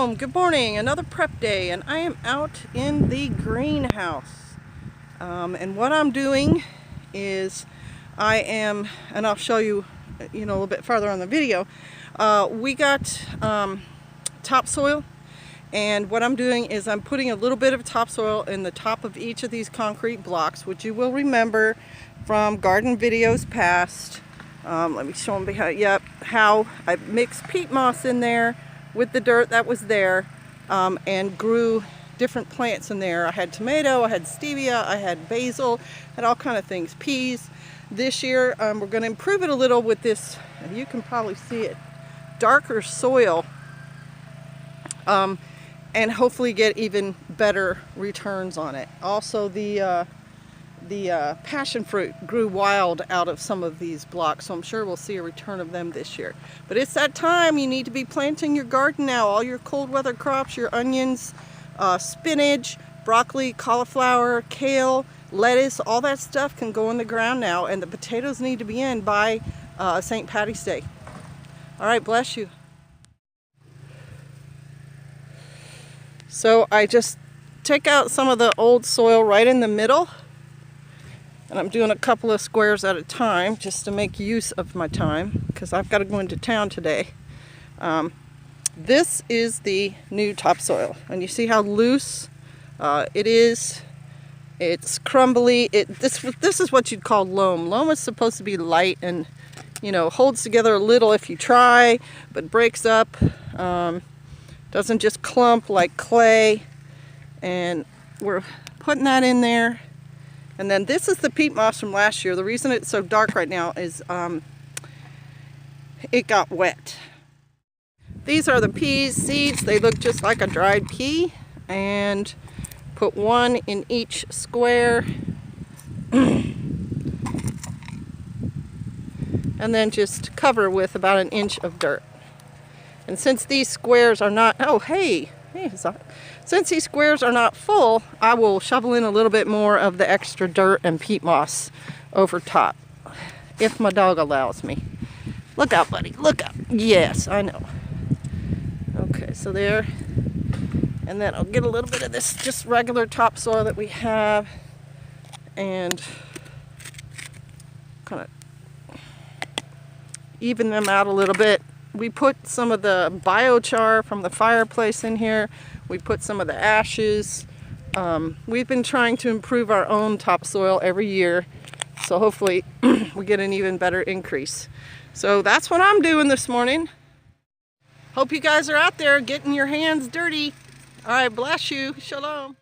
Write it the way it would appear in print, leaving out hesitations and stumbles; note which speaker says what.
Speaker 1: Shalom, good morning, another prep day, and I am out in the greenhouse. And what I'm doing is and I'll show you, a little bit farther on the video. We got topsoil, and what I'm doing is I'm putting a little bit of topsoil in the top of each of these concrete blocks, which you will remember from garden videos past. Let me show them behind. Yep, how I mixed peat moss in there with the dirt that was there, and grew different plants in there. I had tomato, I had stevia, I had basil, had all kind of things, peas. This year we're going to improve it a little with this, you can probably see it, darker soil, and hopefully get even better returns on it. Also the passion fruit grew wild out of some of these blocks, so I'm sure we'll see a return of them this year. But it's that time. You need to be planting your garden now. All your cold weather crops, your onions, spinach, broccoli, cauliflower, kale, lettuce, all that stuff can go in the ground now, and the potatoes need to be in by St. Patty's Day. All right, bless you. So I just take out some of the old soil right in the middle. And I'm doing a couple of squares at a time just to make use of my time because I've got to go into town today. This is the new topsoil, and you see how loose it is. It's crumbly. This is what you'd call loam. Loam is supposed to be light and holds together a little if you try, but breaks up. Doesn't just clump like clay. And we're putting that in there. And then this is the peat moss from last year. The reason it's so dark right now is it got wet. These are the peas seeds. They look just like a dried pea. And put one in each square. And then just cover with about an inch of dirt. And since these squares are not, since these squares are not full, I will shovel in a little bit more of the extra dirt and peat moss over top, if my dog allows me. Look out, buddy, look out. Yes, I know. Okay, so there. And then I'll get a little bit of this just regular topsoil that we have and kind of even them out a little bit. We put some of the biochar from the fireplace in here. We put some of the ashes. We've been trying to improve our own topsoil every year, so hopefully we get an even better increase. So that's what I'm doing this morning. Hope you guys are out there getting your hands dirty. All right, bless you. Shalom.